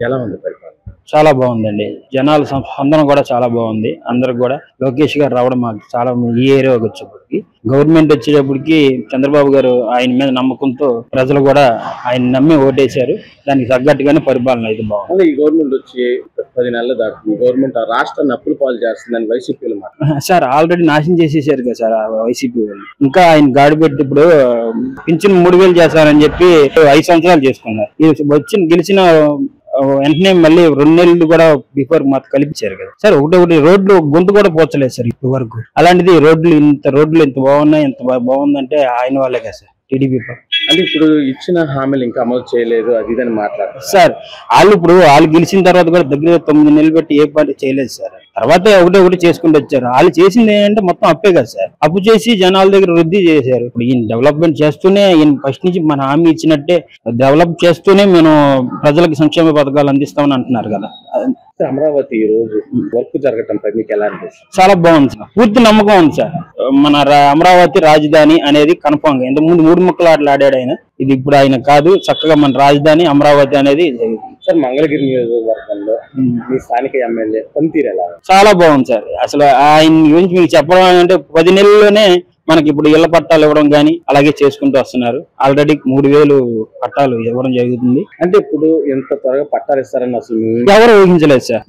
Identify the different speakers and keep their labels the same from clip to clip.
Speaker 1: ఎలా ఉంది పరిపాలన?
Speaker 2: చాలా బాగుందండి. జనాల స్పందన కూడా చాలా బాగుంది. అందరికి కూడా లోకేష్ గారు రావడం మాకు చాలా ఈ ఏరియాకి వచ్చేప్పటికి గవర్నమెంట్ వచ్చేటప్పటికి చంద్రబాబు గారు ఆయన మీద నమ్మకంతో ప్రజలు కూడా ఆయన నమ్మి ఓటేశారు. దానికి తగ్గట్టుగానే పరిపాలన అయితే బాగుంది.
Speaker 1: ఈ గవర్నమెంట్ వచ్చి 10 నెలలు దాకా గవర్నమెంట్ రాష్ట్రాన్ని అప్పులు పాలు చేస్తుందని వైసీపీలు
Speaker 2: సార్ ఆల్రెడీ నాశనం చేసేసారు కదా సార్ వైసీపీ వాళ్ళు. ఇంకా ఆయన గాడి పెట్టి ఇప్పుడు పింఛన్ 3000 చేస్తారని చెప్పి 5 సంవత్సరాలు చేసుకున్నారు. గెలిచిన వెంటనే మళ్ళీ 2 నెలలు కూడా బిఫోర్ మాకు కల్పించారు కదా సార్. ఒకటి రోడ్లు గొంతు కూడా పోచలేదు సార్ ఇప్పటి వరకు. అలాంటిది రోడ్లు ఇంత బాగున్నాయి, ఎంత బాగుందంటే ఆయన వాళ్ళే కదా సార్ టీడీపీ.
Speaker 1: అంటే ఇప్పుడు ఇచ్చిన హామీలు ఇంకా అమలు చేయలేదు అది ఇదని మాట్లాడారు
Speaker 2: సార్. వాళ్ళు గెలిచిన తర్వాత కూడా దగ్గర 9 నెలలు పెట్టి ఏ పార్టీ చేయలేదు సార్. తర్వాత ఒకటి చేసుకుంటూ వచ్చారు. వాళ్ళు చేసింది ఏంటంటే మొత్తం అప్పే కదా సార్. అప్పు చేసి జనాల దగ్గర వృద్ధి చేశారు. ఇప్పుడు ఈయన డెవలప్మెంట్ చేస్తూనే ఈయన ఫస్ట్ నుంచి మన హామీ ఇచ్చినట్టే డెవలప్ చేస్తూనే మేము ప్రజలకు సంక్షేమ పథకాలు అందిస్తామని అంటున్నారు కదా.
Speaker 1: అమరావతి ఈ రోజు వర్క్ జరగటంపై మీకు ఎలా అనిపిస్తుంది?
Speaker 2: చాలా బాగుంది సార్. పూర్తి నమ్మకం ఉంది సార్. మన అమరావతి రాజధాని అనేది కన్ఫర్మ్ గా ఇంతకుముందు 3 ముక్కలు ఆడాడు ఆయన. ఇది ఇప్పుడు ఆయన కాదు, చక్కగా మన రాజధాని అమరావతి అనేది
Speaker 1: సార్. మంగళగిరి నియోజకవర్గంలో మీ స్థానిక ఎమ్మెల్యే పనితీరు ఎలా?
Speaker 2: చాలా బాగుంది సార్. అసలు ఆయన గురించి మీకు చెప్పడం అంటే 10 నెలల్లోనే మనకి ఇప్పుడు ఇళ్ల పట్టాలు ఇవ్వడం కానీ అలాగే చేసుకుంటూ వస్తున్నారు. ఆల్రెడీ 3000 పట్టాలు ఇవ్వడం జరుగుతుంది.
Speaker 1: అంటే ఇప్పుడు ఎంత త్వరగా పట్టాలు ఇస్తారని అసలు
Speaker 2: ఎవరు ఊహించలేదు సార్.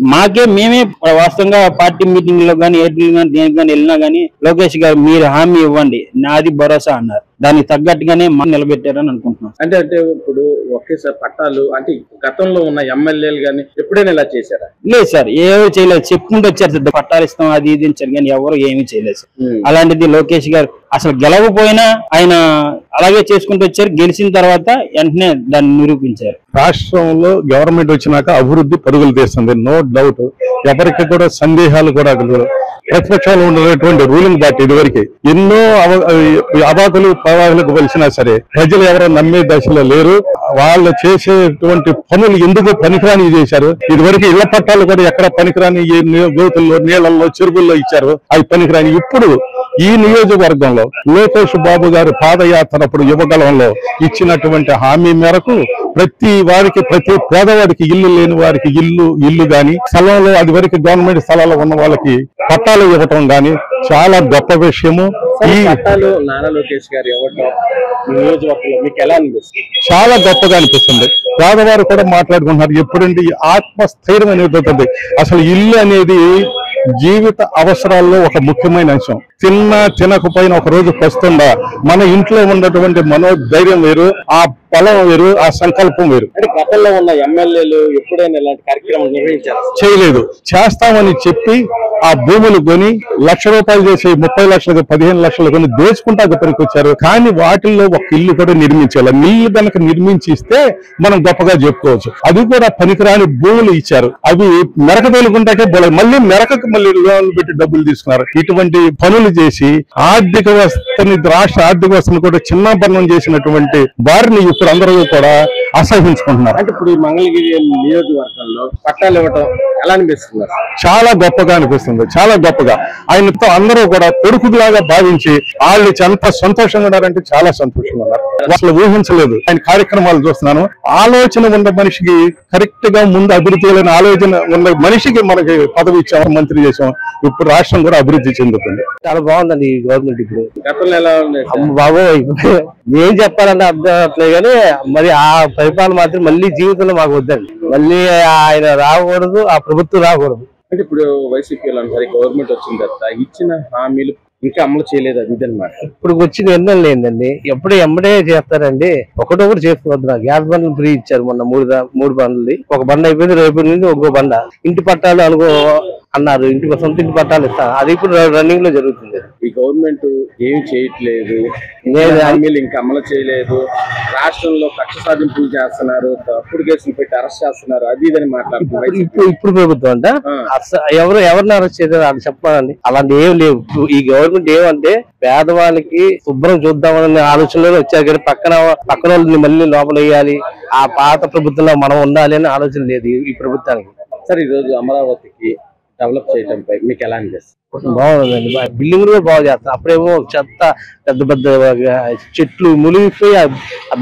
Speaker 2: మేమే వాస్తవంగా పార్టీ మీటింగ్ లో కానీ ఏపీ కానీ దేనికి కానీ వెళ్ళినా కానీ లోకేష్ గారు మీరు హామీ ఇవ్వండి నాది భరోసా అన్నారు. దానికి తగ్గట్టుగానే మనం నిలబెట్టారని అనుకుంటున్నాం.
Speaker 1: అంటే ఇప్పుడు ఒకేసారి పట్టాలు అంటే గతంలో ఉన్న ఎమ్మెల్యేలు కానీ ఎప్పుడైనా ఇలా చేశారా?
Speaker 2: లేదు సార్, ఏమీ చేయలేదు. చెప్పుకుంటూ వచ్చారు సార్ పట్టాలు ఇస్తాం అది ఇది ఇచ్చారు కానీ ఎవరు ఏమీ చేయలేదు సార్. అలాంటిది లోకేష్ గారు అసలు గెలవకపోయినా ఆయన అలాగే చేసుకుంటూ వచ్చారు. గెలిచిన తర్వాత వెంటనే దాన్ని నిరూపించారు.
Speaker 3: రాష్ట్రంలో గవర్నమెంట్ వచ్చినాక అభివృద్ధి పరుగులు తీస్తుంది, నో డౌట్. ఎవరికి కూడా సందేహాలు కూడా ప్రతిపక్షాలు ఉన్నటువంటి రూలింగ్ పార్టీ ఇదివరకు ఎన్నో అబాకులు పవాకులకు కలిసినా సరే ప్రజలు ఎవరో నమ్మే దశలో లేరు. వాళ్ళు చేసేటువంటి పనులు ఎందుకు పనికిరాని చేశారు. ఇదివరకు ఇళ్ల పట్టాలు కూడా ఎక్కడ పనికిరాని గోతుల్లో నీళ్లలో చెరువుల్లో ఇచ్చారు, అవి పనికిరాని. ఇప్పుడు ఈ నియోజకవర్గంలో లోకేష్ బాబు గారు పాదయాత్రప్పుడు యువగలంలో ఇచ్చినటువంటి హామీ మేరకు ప్రతి వారికి, ప్రతి పేదవాడికి, ఇల్లు లేని వారికి ఇల్లు గాని, స్థలంలో అది వరకు గవర్నమెంట్ స్థలాల్లో ఉన్న వాళ్ళకి పట్టాలు ఇవ్వటం గాని చాలా గొప్ప విషయము.
Speaker 1: ఈ పట్టాలు నారా లోకేష్ గారు ఇవ్వటం నియోజకవర్గంలో మీకు ఎలా అనిపిస్తుంది?
Speaker 3: చాలా గొప్పగా అనిపిస్తుంది. పేదవారు కూడా మాట్లాడుకుంటున్నారు. ఎప్పుడంటే ఆత్మస్థైర్యం అనేది ఉంటుంది. అసలు ఇల్లు అనేది జీవిత అవసరాల్లో ఒక ముఖ్యమైన అంశం. తినకపోయినా ఒక రోజు వస్తుందా, మన ఇంట్లో ఉన్నటువంటి మనోధైర్యం వేరు, ఆ పొలం వేరు, ఆ సంకల్పం వేరు.
Speaker 1: అంటే గతంలో ఉన్న ఎమ్మెల్యేలు ఎప్పుడైనా ఇలాంటి కార్యక్రమం నిర్వహించారు?
Speaker 3: చేయలేదు. చేస్తామని చెప్పి ఆ భూములు కొని ₹1,00,000 చేసి 30 లక్షలకు 15 లక్షలు కొని దోచుకుంటా దగ్గరికి వచ్చారు. కానీ వాటిల్లో ఒక ఇల్లు కూడా నిర్మించాలి. నీళ్లు కనుక నిర్మించి ఇస్తే మనం గొప్పగా చెప్పుకోవచ్చు. అది కూడా పనికిరాని భూములు ఇచ్చారు. అవి మెరక తోలుకుంటాకే మళ్ళీ మెరకకు మళ్ళీ లోన్లు పెట్టి డబ్బులు తీసుకున్నారు. ఇటువంటి పనులు చేసి ఆర్థిక వ్యవస్థని, రాష్ట్ర ఆర్థిక వ్యవస్థను కూడా చిన్నాభరణం చేసినటువంటి వారిని ఇప్పుడు అందరూ కూడా అసహించుకుంటున్నారు.
Speaker 1: అంటే ఇప్పుడు మంగళగిరి నియోజకవర్గంలో పట్టాలు ఇవ్వటం ఎలా అనిపిస్తుంది?
Speaker 3: చాలా గొప్పగా అనిపిస్తుంది. చాలా గొప్పగా ఆయనతో అందరూ కూడా కొడుకులాగా భావించి వాళ్ళు ఎంత సంతోషంగా ఉన్నారంటే చాలా సంతోషంగా ఉన్నారు. అసలు ఊహించలేదు. ఆయన కార్యక్రమాలు చూస్తున్నాను. ఆలోచన ఉన్న మనిషికి కరెక్ట్ గా ముందు అభివృద్ధి ఆలోచన ఉన్న మనిషికి మనకి పదవి ఇచ్చాము, మంత్రి చేసాం. ఇప్పుడు రాష్ట్రం కూడా అభివృద్ధి చెందుతుంది.
Speaker 2: చాలా బాగుందండి ఈ గవర్నమెంట్. ఇప్పుడు
Speaker 1: గతంలో ఎలా ఉంది
Speaker 2: బాబు ఏం చెప్పాలంటే అర్థం అవట్లేదు కానీ మరి ఆ పరిపాలన మాత్రం మళ్ళీ జీవితంలో మాకు వద్దండి. మళ్ళీ ఆయన రాకూడదు, ఆ ప్రభుత్వం రాకూడదు.
Speaker 1: అంటే ఇప్పుడు వైసీపీ గవర్నమెంట్ వచ్చిన తర్వాత ఇచ్చిన హామీలు ఇంకా అమలు చేయలేదు అది ఇదన్నమాట.
Speaker 2: ఇప్పుడు వచ్చిన ఎన్నో లేదండి. ఎప్పుడు ఎమ్మడే చేస్తారండి. ఒకటొకటి చేసుకోవద్దు. గ్యాస్ బండ్లు ఫ్రీ ఇచ్చారు మొన్న 3 బండ్లు. ఒక బండ అయిపోయింది, రేపు నుండి ఇంకో బండ. ఇంటి పట్టాలు అనుకో అన్నారు, సొంత ఇంటి పట్టాలు ఇస్తారు. అది ఇప్పుడు రన్నింగ్ లో జరుగుతుంది.
Speaker 1: ఈ గవర్నమెంట్ ఏమి చేయట్లేదు, హామీలు ఇంకా అమలు చేయలేదు, రాష్ట్రంలో కక్ష సాధింపులు చేస్తున్నారు, తప్పుడు కేసులు పెట్టి అరెస్ట్ చేస్తున్నారు, అది ఇదని మాట్లాడుతున్నారు.
Speaker 2: ఇప్పుడు ప్రభుత్వం అంట ఎవరిని అరెస్ట్ చేశారు అది చెప్పాలండి. అలాంటి ఏం లేవు. ఈ గవర్నమెంట్ ఏమంటే పేదవాళ్ళకి శుభ్రం చూద్దామనే ఆలోచనలో వచ్చారు కానీ పక్కన వాళ్ళని మళ్ళీ లోపల వేయాలి, ఆ పాత ప్రభుత్వంలో మనం ఉండాలి అనే ఆలోచన లేదు ఈ ప్రభుత్వానికి.
Speaker 1: సార్ ఈ రోజు అమరావతికి డెవలప్ చేయడంపై మీకు ఎలా అనిపిస్తుంది?
Speaker 2: బాగుందండి. బిల్డింగ్ కూడా బాగా చేస్తారు. అప్పుడేమో చెత్త పెద్ద పెద్ద చెట్లు మునిగిపోయి ఆ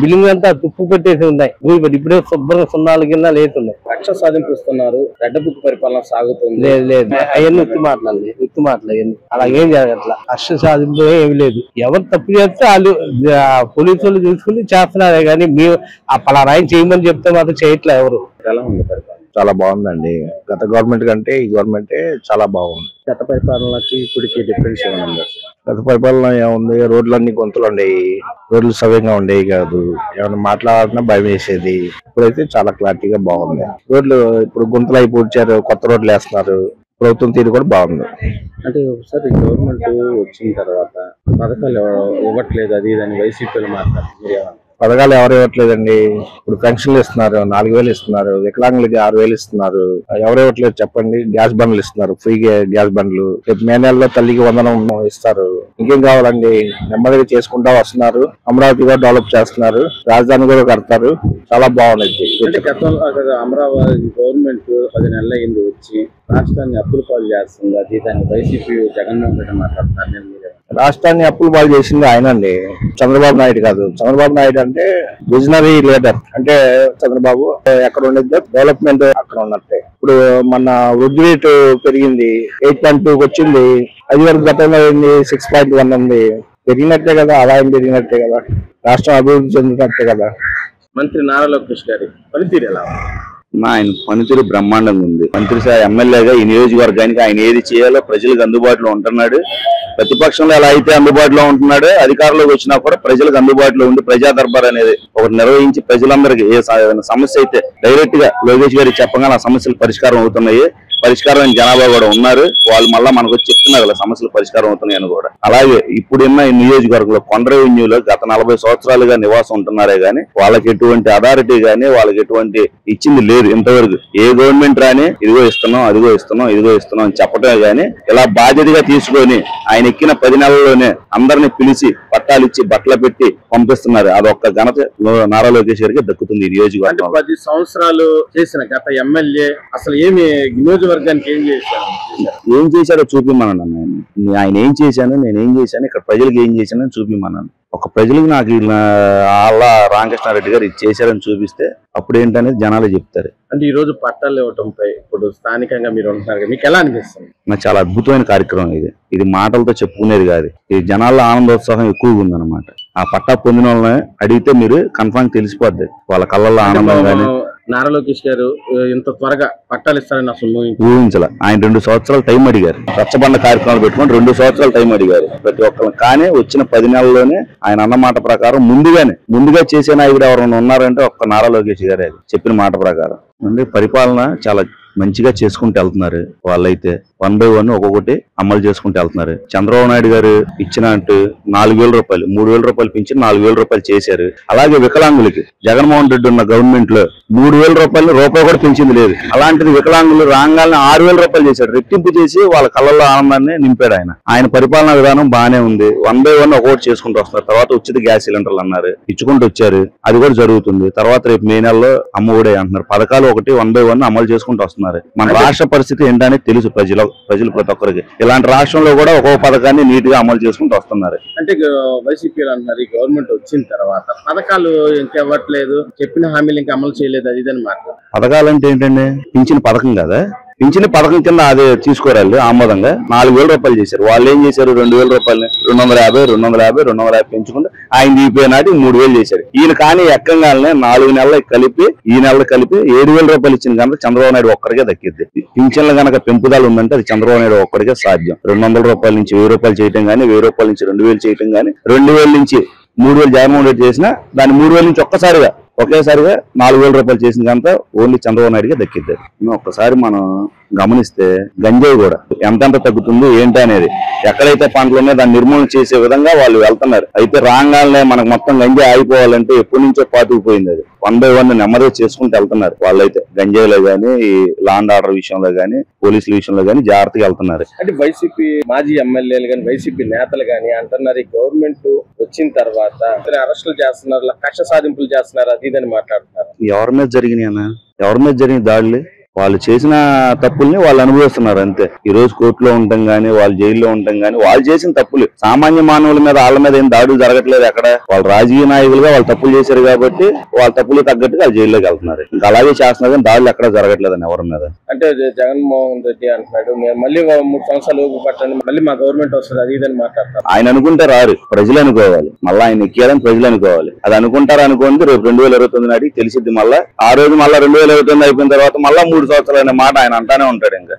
Speaker 2: బిల్డింగ్ అంతా తుప్పు పెట్టేసి ఉన్నాయి. ఇప్పుడే శుభ్రంగా 0 కింద లేతున్నాయి.
Speaker 1: కక్ష సాధింపు ఇస్తున్నారు, రెడ్ బుక్ పరిపాలన సాగుతుంది.
Speaker 2: లేదు లేదు, అవన్నీ ఉత్తి మాటలు అలా ఏం జరగట్లా. కష్ట సాధింపు ఏమి లేదు. ఎవరు తప్పు చేస్తే వాళ్ళు పోలీసులు చూసుకుని చేస్తున్నారే కానీ మీరు ఆ పలానా ఆయన చేయమని చెప్తే మాత్రం చేయట్లే ఎవరు.
Speaker 1: ఎలా ఉంది పరిపాలన?
Speaker 4: చాలా బాగుందండి. గత గవర్నమెంట్ కంటే ఈ గవర్నమెంటే చాలా బాగుంది.
Speaker 1: గత పరిపాలనకి ఇప్పటికి డిఫరెన్స్ ఏమైనా ఉందా?
Speaker 4: గత పరిపాలన ఏముంది, రోడ్లన్నీ గొంతులు ఉండేవి, రోడ్లు సవ్యంగా ఉండేవి కాదు, ఏమైనా మాట్లాడినా భయం వేసేది. ఇప్పుడైతే చాలా క్లారిటీగా బాగుంది. రోడ్లు ఇప్పుడు గుంతలు అయి పూడ్చారు, కొత్త రోడ్లు వేస్తున్నారు, ప్రభుత్వం తీరు కూడా బాగుంది.
Speaker 1: అంటే ఒకసారి గవర్నమెంట్ వచ్చిన తర్వాత పథకాలు ఇవ్వట్లేదు అది ఇదని వైసీపీలు మాట్లాడుతున్నారు.
Speaker 4: పథకాలు ఎవరు ఇవ్వట్లేదండి. ఇప్పుడు పెన్షన్లు ఇస్తున్నారు, 4,000 ఇస్తున్నారు, వికలాంగులకి 6,000 ఇస్తున్నారు. ఎవరు ఇవ్వట్లేదు చెప్పండి. గ్యాస్ బండ్లు ఇస్తున్నారు, ఫ్రీ గ్యాస్ బండ్లు. రేపు మే నెలలో తల్లికి 100 ఇస్తారు. ఇంకేం కావాలండి? నెమ్మదిగా చేసుకుంటా వస్తున్నారు. అమరావతి కూడా డెవలప్ చేస్తున్నారు, రాజధాని కూడా కడతారు. చాలా బాగుంది.
Speaker 1: గతంలో అమరావతి గవర్నమెంట్ 10 నెలలు అయింది వచ్చి రాష్ట్రాన్ని అప్పుల పాలు చేస్తుంది అది దాన్ని వైసీపీ జగన్మోహన్ రెడ్డి మాట్లాడుతున్నారు.
Speaker 4: రాష్ట్రాన్ని అప్పులు పాలు చేసింది ఆయన అండి, చంద్రబాబు నాయుడు కాదు. చంద్రబాబు నాయుడు అంటే విజనరీ లీడర్. అంటే చంద్రబాబు ఎక్కడ ఉండేది డెవలప్మెంట్ అక్కడ ఉన్నట్టే. ఇప్పుడు మన వృద్ధి రేటు పెరిగింది, 8.2 వచ్చింది. అది వరకు గతంలో 6.1 ఉంది. పెరిగినట్టే కదా, ఆదాయం పెరిగినట్టే కదా, రాష్ట్రం అభివృద్ధి చెందినట్టే కదా.
Speaker 1: మంత్రి నారా లోకేష్ గారి పనితీరు ఎలా?
Speaker 5: ఆయన పనితీరు బ్రహ్మాండంగా ఉంది. మంత్రి ఎమ్మెల్యేగా ఈ నియోజకవర్గానికి ఆయన ఏది చేయాలో ప్రజలకు అందుబాటులో ఉంటున్నాడు. ప్రతిపక్షంలో ఎలా అయితే అందుబాటులో ఉంటున్నాడో అధికారంలోకి వచ్చినా కూడా ప్రజలకు అందుబాటులో ఉండి ప్రజా దర్బార్ అనేది ఒకటి నిర్వహించి ప్రజలందరికీ ఏ సమస్య అయితే డైరెక్ట్ గా లోకేష్ గారికి చెప్పగానే ఆ సమస్యలు పరిష్కారం అవుతున్నాయి. పరిష్కారం జనాభా కూడా ఉన్నారు. వాళ్ళు మళ్ళీ మనకు వచ్చి చెప్తున్నారు కదా సమస్యలు పరిష్కారం అవుతున్నాయని కూడా. అలాగే ఇప్పుడున్న ఈ నియోజకవర్గంలో కొండ రెవెన్యూలో గత 40 సంవత్సరాలుగా నివాసం ఉంటున్నారే గానీ వాళ్ళకి ఎటువంటి అథారిటీ గానీ వాళ్ళకి ఎటువంటి ఇచ్చింది లేదు ఇంతవరకు. ఏ గవర్నమెంట్ రాని ఇదిగో ఇస్తున్నాం, అదిగో ఇస్తున్నాం, ఇదిగో ఇస్తున్నాం అని చెప్పటమే గానీ ఇలా బాధ్యతగా తీసుకొని ఆయన ఎక్కిన 10 నెలల్లోనే అందరినీ పిలిచి పట్టాలు ఇచ్చి బట్టలు పెట్టి పంపిస్తున్నారు. అదొక్క ఘనత నారా లోకేష్ గారికి దక్కుతుంది. ఈ నియోజకవర్గం
Speaker 1: 10 సంవత్సరాలు చేసిన గత ఎమ్మెల్యే అసలు ఏమి నియోజకవర్గానికి ఏం
Speaker 5: చేశారో చూపిమన్నాను. ఆయన ఏం చేశాను, నేను ఏం చేశాను, ఇక్కడ ప్రజలకు ఏం చేశానని చూపిమన్నాను. ఒక ప్రజలకు నాకు అలా రామకృష్ణారెడ్డి గారు ఇది చేశారని చూపిస్తే అప్పుడు ఏంటనేది జనాలు చెప్తారు.
Speaker 1: అంటే ఈ రోజు పట్టాలు ఇవ్వటంపై ఇప్పుడు స్థానికంగా మీరు ఉంటున్నారు, మీకు ఎలా అనిపిస్తుంది?
Speaker 5: నాకు చాలా అద్భుతమైన కార్యక్రమం ఇది మాటలతో చెప్పుకునేది కాదు. ఈ జనాల్లో ఆనందోత్సాహం ఎక్కువగా ఉందన్నమాట. ఆ పట్టా పొందిన వాళ్ళని అడిగితే మీరు కన్ఫర్మ్ తెలిసిపోద్ది వాళ్ళ కళ్ళల్లో ఆనందం. కానీ
Speaker 1: నారా లోకేష్ గారు ఇంత త్వరగా పట్టాలు ఇస్తారని అసలు
Speaker 5: ఊహించాల. ఆయన 2 సంవత్సరాలు టైం అడిగారు. రచ్చబండ కార్యక్రమాలు పెట్టుకొని 2 సంవత్సరాలు టైం అడిగారు ప్రతి ఒక్కరు. కానీ వచ్చిన 10 నెలల్లోనే ఆయన అన్నమాట ప్రకారం ముందుగా చేసే నాయకుడు ఎవరైనా ఉన్నారంటే ఒక్క నారా లోకేష్ గారే. చెప్పిన మాట ప్రకారం అంటే పరిపాలన చాలా మంచిగా చేసుకుంటూ వెళ్తున్నారు. వాళ్ళైతే 1 by 1 ఒక్కొక్కటి అమలు చేసుకుంటూ వెళ్తున్నారు. చంద్రబాబు నాయుడు గారు ఇచ్చినట్టు 4,000 రూపాయలు, 3,000 రూపాయలు పెంచి 4,000 రూపాయలు చేశారు. అలాగే వికలాంగులకి జగన్మోహన్ రెడ్డి ఉన్న గవర్నమెంట్ లో 3,000 రూపాయలు కూడా పెంచింది లేదు. అలాంటిది వికలాంగులు రాగాలని 6,000 రూపాయలు చేశాడు. రెట్టింపు చేసి వాళ్ళ కళ్ళల్లో ఆనందాన్ని నింపాడు. ఆయన పరిపాలనా విధానం బాగానే ఉంది. 1 by 1 ఒక్కొక్కటి చేసుకుంటూ వస్తున్నారు. తర్వాత వచ్చేది గ్యాస్ సిలిండర్లు అన్నారు, ఇచ్చుకుంటూ వచ్చారు. అది కూడా జరుగుతుంది. తర్వాత రేపు మే నెలలో అమ్మఒడి అంటున్నారు. పథకాలు ఒకటి 1 by 1 అమలు చేసుకుంటూ వస్తున్నారు. మన రాష్ట్ర పరిస్థితి ఏంటనేది తెలుసు ప్రజలు ప్రతి ఒక్కరికి. ఇలాంటి రాష్ట్రంలో కూడా ఒక్కొక్క పథకాన్ని నీట్ గా అమలు చేసుకుంటూ వస్తున్నారు.
Speaker 1: అంటే వైసీపీ అంటున్నారు ఈ గవర్నమెంట్ వచ్చిన తర్వాత పథకాలు ఇంకెవ్వట్లేదు, చెప్పిన హామీలు ఇంకా అమలు చేయలేదు అది ఇదని మాట్లాడారు.
Speaker 5: పథకాలు అంటే ఏంటండి? పింఛన్ పథకం కదా, పింఛన్ పథకం కింద అదే తీసుకోరాలి ఆమోదంగా 4,000 రూపాయలు చేశారు. వాళ్ళు ఏం చేశారు? 2,000 రూపాయలని 250 పెంచుకుంటే ఆయన దీపే నాటి 3,000 చేశారు. ఈయన కానీ ఎక్కంగానే 4 నెలలు కలిపి ఈ నెలలు కలిపి 7,000 రూపాయలు ఇచ్చిన కనుక చంద్రబాబు నాయుడు ఒక్కడికే దక్కిద్ది. పింఛన్లు కనుక పెంపుదల ఉందంటే అది చంద్రబాబు నాయుడు ఒక్కడికే సాధ్యం. 200 రూపాయల నుంచి 1,000 రూపాయలు చేయటం కానీ, 1,000 రూపాయల నుంచి 2,000 చేయటం కానీ, 2,000 నుంచి 3,000 జగన్మోహన్ రెడ్డి చేసినా దాన్ని 3,000 నుంచి ఒకేసారిగా 4,000 రూపాయలు చేసిన కనుక ఓన్లీ చంద్రబాబు నాయుడుగా దక్కిద్ది. ఒక్కసారి మనం గమనిస్తే గంజాయి కూడా ఎంతెంత తగ్గుతుంది ఏంటి అనేది, ఎక్కడైతే పంటలు ఉన్నాయో దాన్ని నిర్మూలన చేసే విధంగా వాళ్ళు వెళ్తున్నారు. అయితే రాగానే మనకు మొత్తం గంజాయి ఆగిపోవాలంటే ఎప్పటి నుంచో పాతుకుపోయింది. అది 1 by 1 నెమ్మదిగా చేసుకుంటూ వెళ్తున్నారు. వాళ్ళైతే గంజాయిలో గానీ, లా అండ్ ఆర్డర్ విషయంలో గానీ, పోలీసుల విషయంలో గానీ జాగ్రత్తగా వెళ్తున్నారు.
Speaker 1: అంటే వైసీపీ మాజీ ఎమ్మెల్యేలు గానీ, వైసీపీ నేతలు గానీ అంటున్నారు ఈ గవర్నమెంట్ వచ్చిన తర్వాత అరెస్టులు చేస్తున్నారు, కక్ష సాధింపులు చేస్తున్నారు అది ఇదని మాట్లాడుతున్నారు.
Speaker 5: ఎవరి మీద జరిగినాయి దాడులు? వాళ్ళు చేసిన తప్పుల్ని వాళ్ళు అనుభవిస్తున్నారు అంతే. ఈ రోజు కోర్టులో ఉండటం గానీ, వాళ్ళు జైల్లో ఉండటం గానీ, వాళ్ళు చేసిన తప్పులు సామాన్య మానవుల మీద వాళ్ళ మీద ఏం దాడులు జరగట్లేదు. ఎక్కడ వాళ్ళు రాజకీయ నాయకులుగా వాళ్ళు తప్పులు చేశారు కాబట్టి వాళ్ళ తప్పులు తగ్గట్టుగా వాళ్ళు జైల్లోకి వెళ్తున్నారు. ఇంకా అలాగే చేస్తున్నారు కానీ దాడులు ఎక్కడ జరగట్లేదని ఎవరి మీద.
Speaker 1: అంటే జగన్మోహన్ రెడ్డి అంటున్నాడు మేము మళ్ళీ 3 సంవత్సరాలు పట్టండి, మళ్ళీ మా గవర్నమెంట్ వస్తుంది, అది ఇదని మాట్లాడతారు.
Speaker 5: ఆయన అనుకుంటే రారు, ప్రజలు అనుకోవాలి. మళ్ళీ ఆయన ఎక్కేయాలని ప్రజలు అనుకోవాలి. అది అనుకుంటారు అనుకోండి రేపు 2029 నాటికి తెలిసిద్ది. మళ్ళీ ఆ రోజు మళ్ళీ 2029 అయిపోయిన తర్వాత మళ్ళీ 3 సంవత్సరాలు అనే మాట ఆయన అంటానే ఉంటాడు. ఇంకా